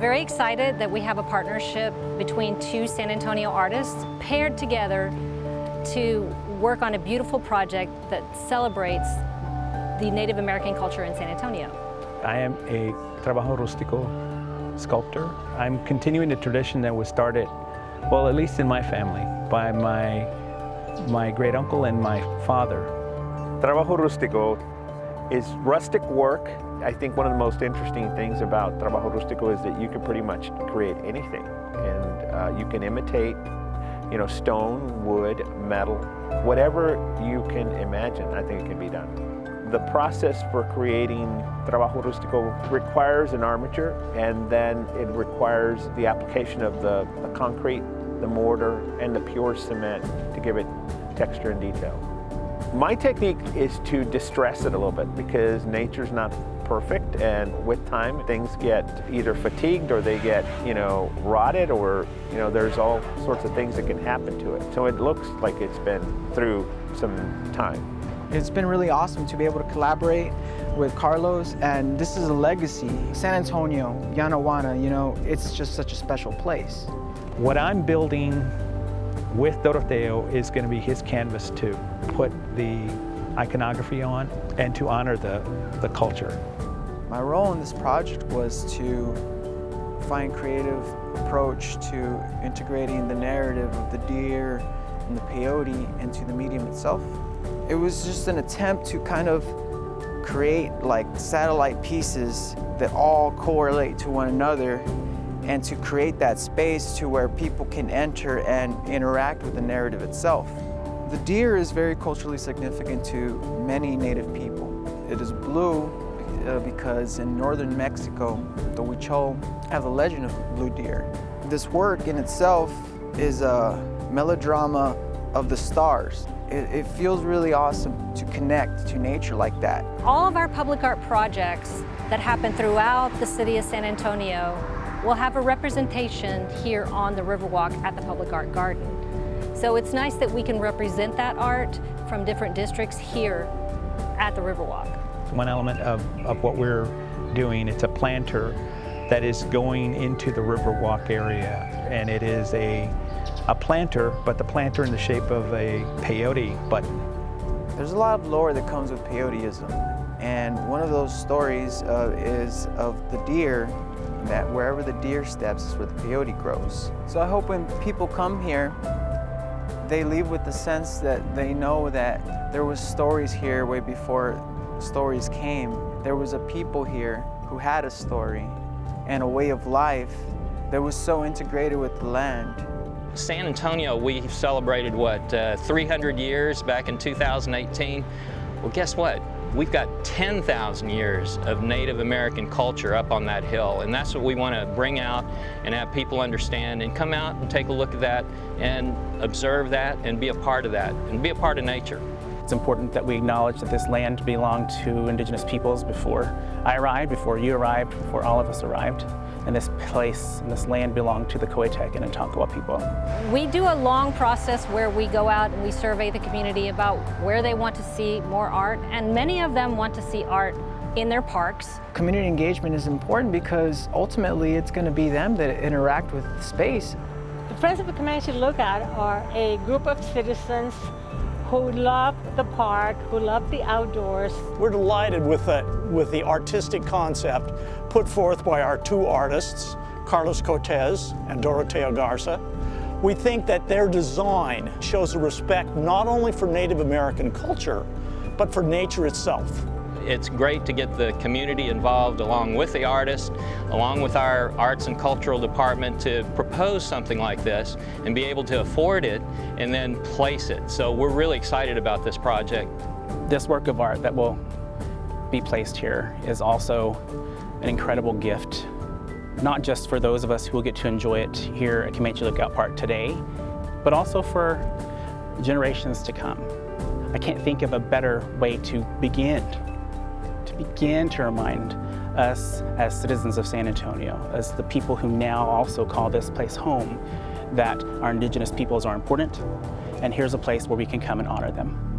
Very excited that we have a partnership between two San Antonio artists paired together to work on a beautiful project that celebrates the Native American culture in San Antonio. I am a trabajo rustico sculptor. I'm continuing the tradition that was started, well, at least in my family, by my great uncle and my father. Trabajo rustico is rustic work. I think one of the most interesting things about trabajo rustico is that you can pretty much create anything, and you can imitate, stone, wood, metal, whatever you can imagine. I think it can be done. The process for creating trabajo rustico requires an armature, and then it requires the application of the concrete, the mortar, and the pure cement to give it texture and detail. My technique is to distress it a little bit because nature's not perfect, and with time things get either fatigued or they get, rotted, or there's all sorts of things that can happen to it. So it looks like it's been through some time. It's been really awesome to be able to collaborate with Carlos, and this is a legacy. San Antonio, Yanaguana, it's just such a special place. What I'm building with Doroteo is going to be his canvas to put the iconography on and to honor the culture. My role in this project was to find creative approach to integrating the narrative of the deer and the peyote into the medium itself. It was just an attempt to kind of create like satellite pieces that all correlate to one another, and to create that space to where people can enter and interact with the narrative itself. The deer is very culturally significant to many Native people. It is blue because in northern Mexico, the Huichol have the legend of blue deer. This work in itself is a melodrama of the stars. It feels really awesome to connect to nature like that. All of our public art projects that happen throughout the city of San Antonio will have a representation here on the Riverwalk at the Public Art Garden. So it's nice that we can represent that art from different districts here at the Riverwalk. One element of what we're doing, it's a planter that is going into the Riverwalk area, and it is a planter, but the planter in the shape of a peyote button. There's a lot of lore that comes with peyotism, and one of those stories is of the deer, that wherever the deer steps is where the peyote grows. So I hope when people come here, they leave with the sense that they know that there was stories here way before stories came. There was a people here who had a story and a way of life that was so integrated with the land. San Antonio, we celebrated, 300 years back in 2018? Well, guess what? We've got 10,000 years of Native American culture up on that hill, and that's what we want to bring out and have people understand and come out and take a look at that and observe that and be a part of that and be a part of nature. It's important that we acknowledge that this land belonged to indigenous peoples before I arrived, before you arrived, before all of us arrived. And this place and this land belonged to the Coahuiltecan and Tonkawa people. We do a long process where we go out and we survey the community about where they want to see more art, and many of them want to see art in their parks. Community engagement is important because ultimately it's going to be them that interact with the space. The Friends of the Comanche Lookout are a group of citizens who love the park, who love the outdoors. We're delighted with the artistic concept put forth by our two artists, Carlos Cortés and Doroteo Garza. We think that their design shows a respect not only for Native American culture, but for nature itself. It's great to get the community involved along with the artists, along with our arts and cultural department to propose something like this and be able to afford it and then place it. So we're really excited about this project. This work of art that will be placed here is also an incredible gift, not just for those of us who will get to enjoy it here at Comanche Lookout Park today, but also for generations to come. I can't think of a better way to begin to remind us as citizens of San Antonio, as the people who now also call this place home, that our indigenous peoples are important, and here's a place where we can come and honor them.